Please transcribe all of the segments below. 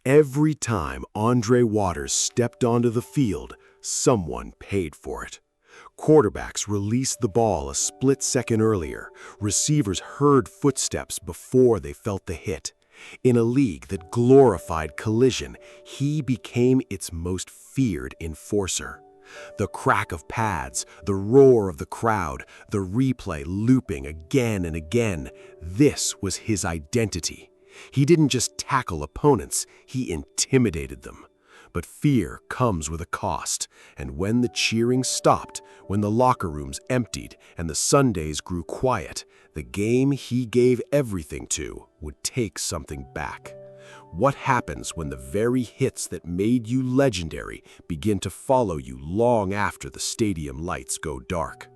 Every time Andre Waters stepped onto the field, someone paid for it. Quarterbacks released the ball a split second earlier. Receivers heard footsteps before they felt the hit. In a league that glorified collision, he became its most feared enforcer. The crack of pads, the roar of the crowd, the replay looping again and again, this was his identity. He didn't just tackle opponents, he intimidated them. But fear comes with a cost, and when the cheering stopped, when the locker rooms emptied and the Sundays grew quiet, the game he gave everything to would take something back. What happens when the very hits that made you legendary begin to follow you long after the stadium lights go dark?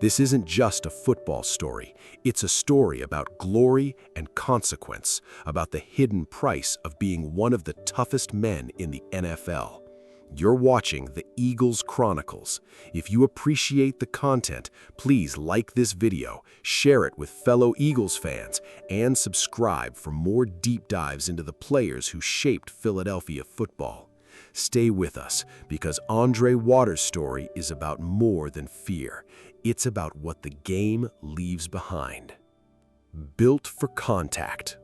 This isn't just a football story. It's a story about glory and consequence, about the hidden price of being one of the toughest men in the NFL. You're watching the Eagles Chronicles. If you appreciate the content, please like this video, share it with fellow Eagles fans, and subscribe for more deep dives into the players who shaped Philadelphia football. Stay with us, because Andre Waters' story is about more than fear. It's about what the game leaves behind. Built for contact.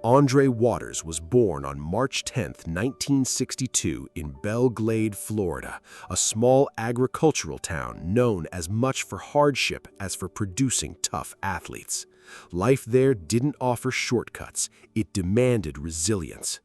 Andre Waters was born on March 10, 1962 in Belle Glade, Florida, a small agricultural town known as much for hardship as for producing tough athletes. Life there didn't offer shortcuts, it demanded resilience.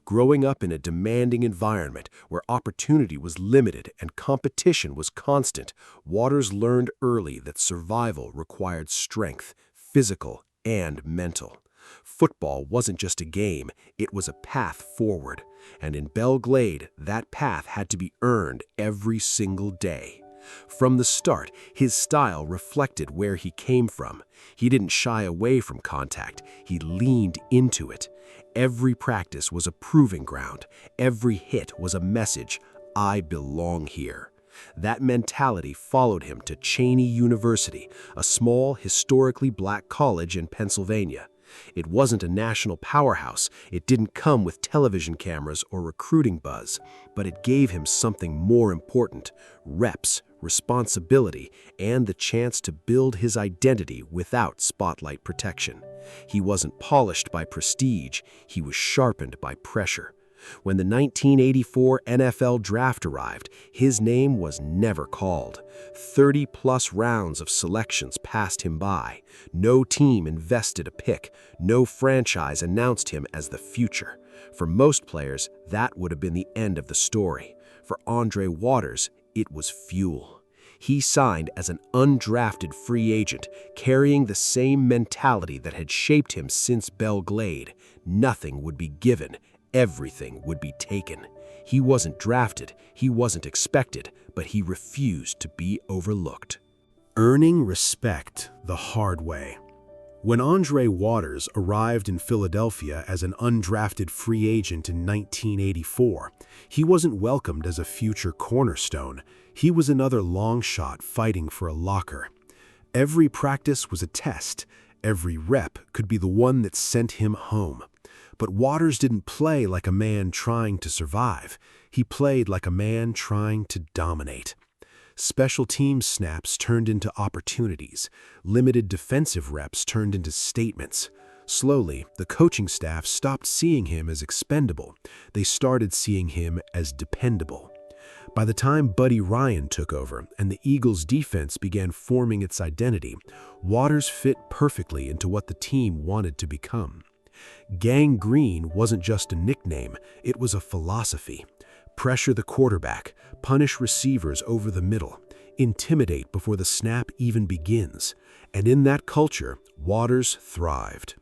Growing up in a demanding environment where opportunity was limited and competition was constant, Waters learned early that survival required strength, physical and mental. Football wasn't just a game, it was a path forward. And in Belle Glade, that path had to be earned every single day. From the start, his style reflected where he came from. He didn't shy away from contact, he leaned into it. Every practice was a proving ground. Every hit was a message, I belong here. That mentality followed him to Cheney University, a small, historically black college in Pennsylvania. It wasn't a national powerhouse, it didn't come with television cameras or recruiting buzz, but it gave him something more important: reps, responsibility, and the chance to build his identity without spotlight protection. He wasn't polished by prestige, he was sharpened by pressure. When the 1984 NFL Draft arrived, his name was never called. 30-plus rounds of selections passed him by. No team invested a pick. No franchise announced him as the future. For most players, that would have been the end of the story. For Andre Waters, it was fuel. He signed as an undrafted free agent, carrying the same mentality that had shaped him since Belle Glade. Nothing would be given. Everything would be taken. He wasn't drafted, he wasn't expected, but he refused to be overlooked. Earning respect the hard way. When Andre Waters arrived in Philadelphia as an undrafted free agent in 1984, he wasn't welcomed as a future cornerstone. He was another long shot fighting for a locker. Every practice was a test. Every rep could be the one that sent him home. But Waters didn't play like a man trying to survive. He played like a man trying to dominate. Special teams snaps turned into opportunities. Limited defensive reps turned into statements. Slowly, the coaching staff stopped seeing him as expendable. They started seeing him as dependable. By the time Buddy Ryan took over and the Eagles' defense began forming its identity, Waters fit perfectly into what the team wanted to become. Gang Green wasn't just a nickname, it was a philosophy. Pressure the quarterback, punish receivers over the middle, intimidate before the snap even begins. And in that culture, Waters thrived.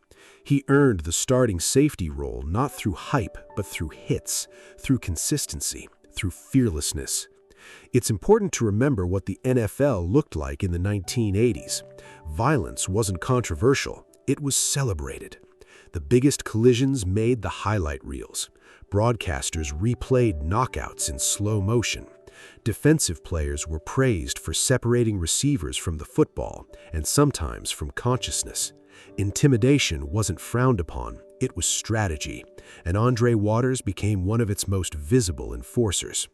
He earned the starting safety role not through hype, but through hits, through consistency, through fearlessness. It's important to remember what the NFL looked like in the 1980s. Violence wasn't controversial, it was celebrated. The biggest collisions made the highlight reels. Broadcasters replayed knockouts in slow motion. Defensive players were praised for separating receivers from the football and sometimes from consciousness. Intimidation wasn't frowned upon, It was strategy, and Andre Waters became one of its most visible enforcers.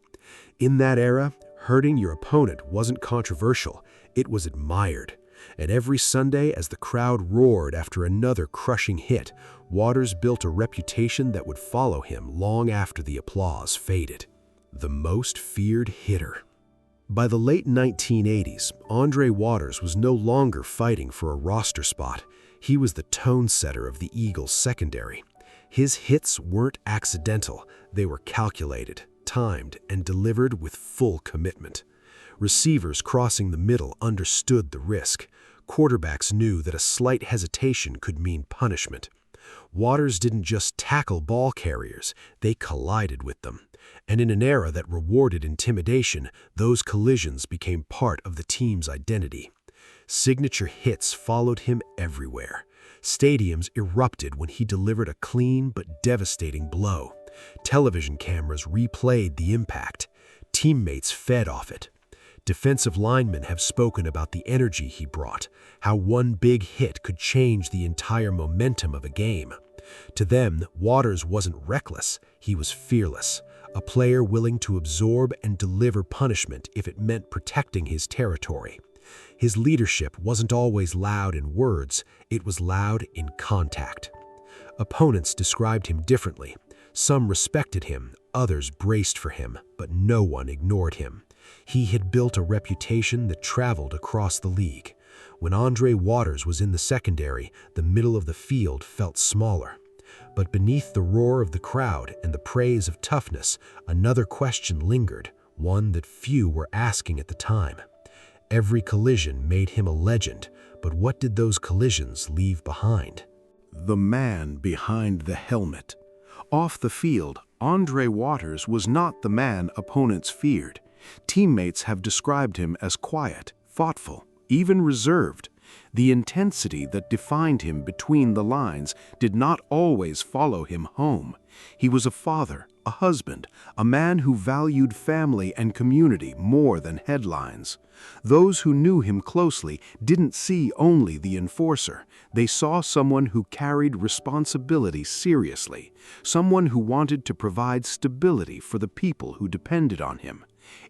In that era, hurting your opponent wasn't controversial, it was admired. And every Sunday, as the crowd roared after another crushing hit, Waters built a reputation that would follow him long after the applause faded. The most feared hitter. By the late 1980s, Andre Waters was no longer fighting for a roster spot. He was the tone setter of the Eagles' secondary. His hits weren't accidental, they were calculated, timed, and delivered with full commitment. Receivers crossing the middle understood the risk. Quarterbacks knew that a slight hesitation could mean punishment. Waters didn't just tackle ball carriers, they collided with them. And in an era that rewarded intimidation, those collisions became part of the team's identity. Signature hits followed him everywhere. Stadiums erupted when he delivered a clean but devastating blow. Television cameras replayed the impact. Teammates fed off it. Defensive linemen have spoken about the energy he brought, how one big hit could change the entire momentum of a game. To them, Waters wasn't reckless, he was fearless, a player willing to absorb and deliver punishment if it meant protecting his territory. His leadership wasn't always loud in words, it was loud in contact. Opponents described him differently. Some respected him, others braced for him, but no one ignored him. He had built a reputation that traveled across the league. When Andre Waters was in the secondary, the middle of the field felt smaller. But beneath the roar of the crowd and the praise of toughness, another question lingered, one that few were asking at the time. Every collision made him a legend, but what did those collisions leave behind? The man behind the helmet. Off the field, Andre Waters was not the man opponents feared. Teammates have described him as quiet, thoughtful, even reserved. The intensity that defined him between the lines did not always follow him home. He was a father, a husband, a man who valued family and community more than headlines. Those who knew him closely didn't see only the enforcer. They saw someone who carried responsibility seriously, someone who wanted to provide stability for the people who depended on him.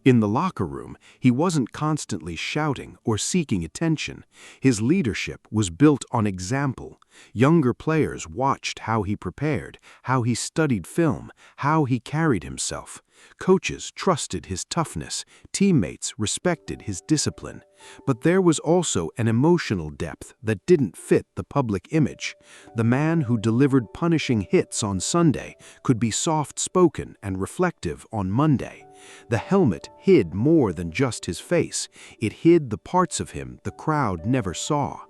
In the locker room, he wasn't constantly shouting or seeking attention. His leadership was built on example. Younger players watched how he prepared, how he studied film, how he carried himself. Coaches trusted his toughness, teammates respected his discipline. But there was also an emotional depth that didn't fit the public image. The man who delivered punishing hits on Sunday could be soft-spoken and reflective on Monday. The helmet hid more than just his face. It hid the parts of him the crowd never saw.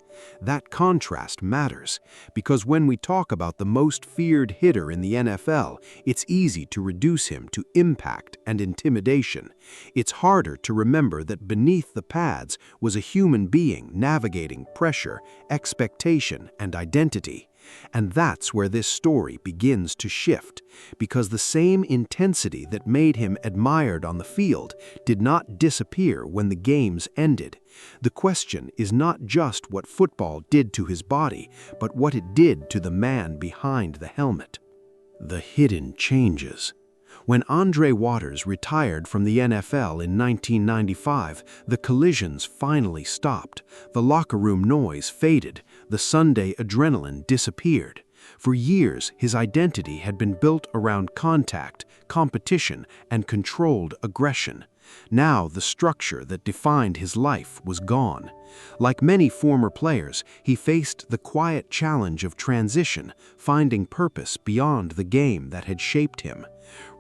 That contrast matters, because when we talk about the most feared hitter in the NFL, it's easy to reduce him to impact and intimidation. It's harder to remember that beneath the pads was a human being navigating pressure, expectation, and identity. And that's where this story begins to shift, because the same intensity that made him admired on the field did not disappear when the games ended. The question is not just what football did to his body, but what it did to the man behind the helmet. The hidden changes. When Andre Waters retired from the NFL in 1995, the collisions finally stopped. The locker room noise faded. The Sunday adrenaline disappeared. For years, his identity had been built around contact, competition, and controlled aggression. Now the structure that defined his life was gone. Like many former players, he faced the quiet challenge of transition, finding purpose beyond the game that had shaped him.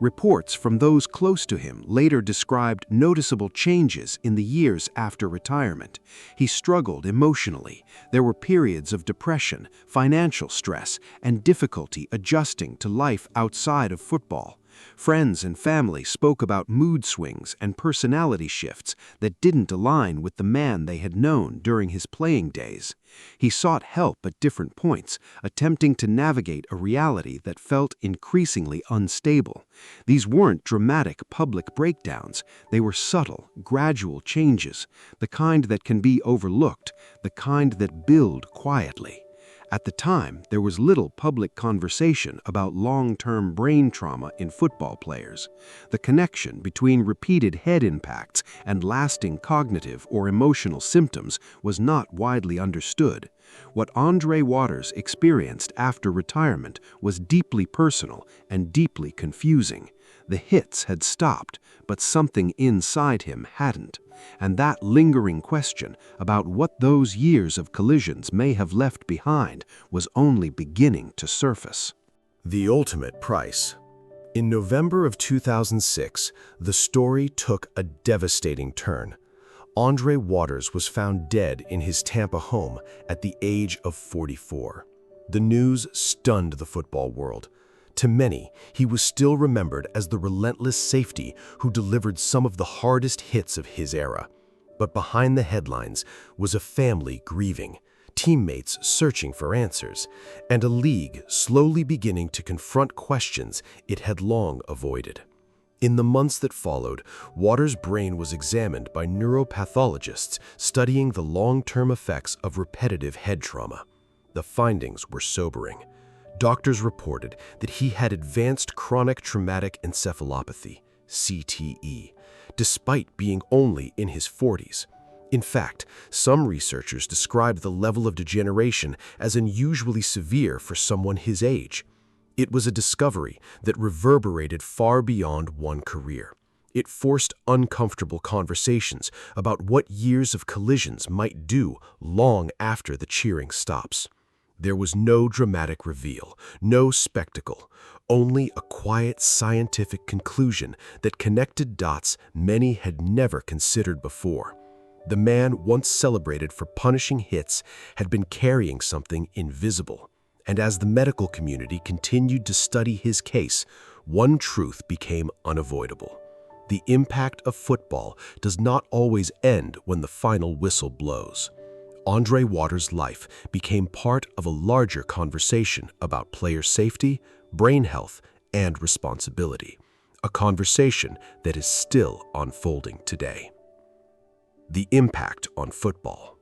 Reports from those close to him later described noticeable changes in the years after retirement. He struggled emotionally. There were periods of depression, financial stress, and difficulty adjusting to life outside of football. Friends and family spoke about mood swings and personality shifts that didn't align with the man they had known during his playing days. He sought help at different points, attempting to navigate a reality that felt increasingly unstable. These weren't dramatic public breakdowns. They were subtle, gradual changes, the kind that can be overlooked, the kind that build quietly. At the time, there was little public conversation about long-term brain trauma in football players. The connection between repeated head impacts and lasting cognitive or emotional symptoms was not widely understood. What Andre Waters experienced after retirement was deeply personal and deeply confusing. The hits had stopped, but something inside him hadn't. And that lingering question about what those years of collisions may have left behind was only beginning to surface. The ultimate price. In November of 2006, the story took a devastating turn. Andre Waters was found dead in his Tampa home at the age of 44. The news stunned the football world. To many, he was still remembered as the relentless safety who delivered some of the hardest hits of his era. But behind the headlines was a family grieving, teammates searching for answers, and a league slowly beginning to confront questions it had long avoided. In the months that followed, Waters' brain was examined by neuropathologists studying the long-term effects of repetitive head trauma. The findings were sobering. Doctors reported that he had advanced chronic traumatic encephalopathy, CTE, despite being only in his 40s. In fact, some researchers described the level of degeneration as unusually severe for someone his age. It was a discovery that reverberated far beyond one career. It forced uncomfortable conversations about what years of collisions might do long after the cheering stops. There was no dramatic reveal, no spectacle, only a quiet scientific conclusion that connected dots many had never considered before. The man once celebrated for punishing hits had been carrying something invisible. And as the medical community continued to study his case, one truth became unavoidable. The impact of football does not always end when the final whistle blows. Andre Waters' life became part of a larger conversation about player safety, brain health, and responsibility, a conversation that is still unfolding today. The impact on football.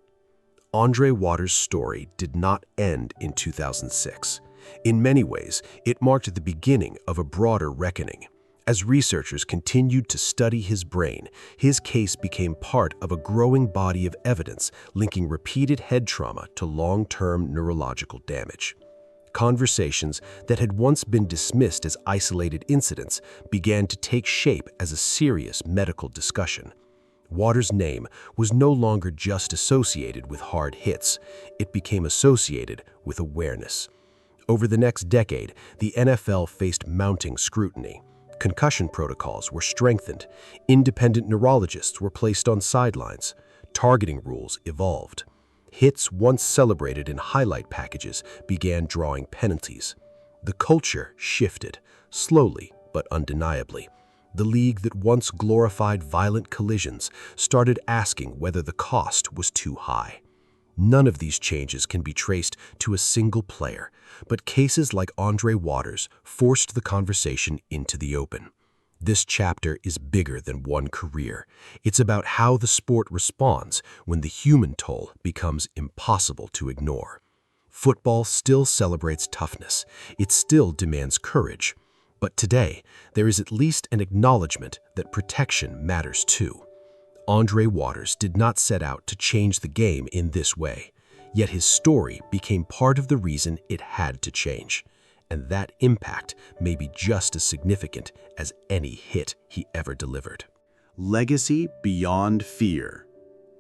Andre Waters' story did not end in 2006. In many ways, it marked the beginning of a broader reckoning. As researchers continued to study his brain, his case became part of a growing body of evidence linking repeated head trauma to long-term neurological damage. Conversations that had once been dismissed as isolated incidents began to take shape as a serious medical discussion. Waters' name was no longer just associated with hard hits, it became associated with awareness. Over the next decade, the NFL faced mounting scrutiny. Concussion protocols were strengthened, independent neurologists were placed on sidelines, targeting rules evolved. Hits once celebrated in highlight packages began drawing penalties. The culture shifted, slowly but undeniably. The league that once glorified violent collisions started asking whether the cost was too high. None of these changes can be traced to a single player, but cases like Andre Waters forced the conversation into the open. This chapter is bigger than one career. It's about how the sport responds when the human toll becomes impossible to ignore. Football still celebrates toughness. It still demands courage. But today, there is at least an acknowledgement that protection matters too. Andre Waters did not set out to change the game in this way, yet his story became part of the reason it had to change. And that impact may be just as significant as any hit he ever delivered. Legacy beyond fear.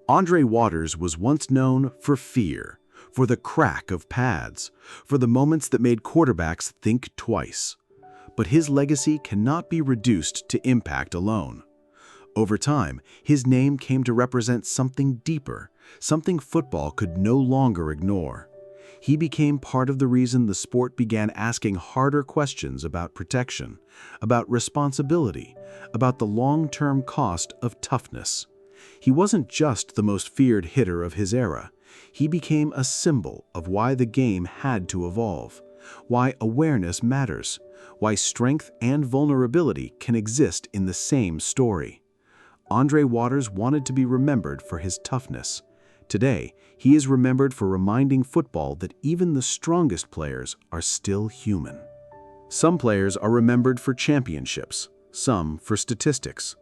Andre Waters was once known for fear, for the crack of pads, for the moments that made quarterbacks think twice. But his legacy cannot be reduced to impact alone. Over time, his name came to represent something deeper, something football could no longer ignore. He became part of the reason the sport began asking harder questions about protection, about responsibility, about the long-term cost of toughness. He wasn't just the most feared hitter of his era. He became a symbol of why the game had to evolve, why awareness matters, why strength and vulnerability can exist in the same story. Andre Waters wanted to be remembered for his toughness, Today, he is remembered for reminding football that even the strongest players are still human. Some players are remembered for championships, some for statistics.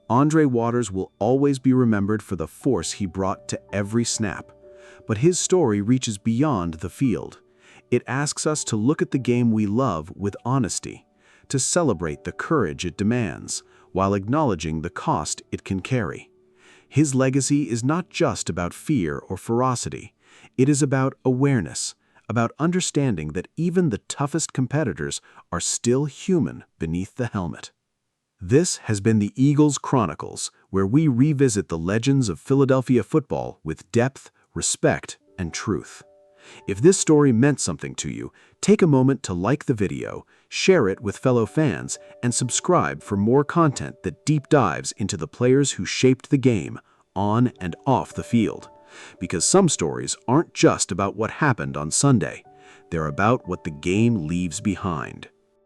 Andre Waters will always be remembered for the force he brought to every snap. But his story reaches beyond the field. It asks us to look at the game we love with honesty, to celebrate the courage it demands, while acknowledging the cost it can carry. His legacy is not just about fear or ferocity. It is about awareness, about understanding that even the toughest competitors are still human beneath the helmet. This has been the Eagles Chronicles, where we revisit the legends of Philadelphia football with depth, respect, and truth. If this story meant something to you, take a moment to like the video, share it with fellow fans, and subscribe for more content that deep dives into the players who shaped the game, on and off the field. Because some stories aren't just about what happened on Sunday. They're about what the game leaves behind.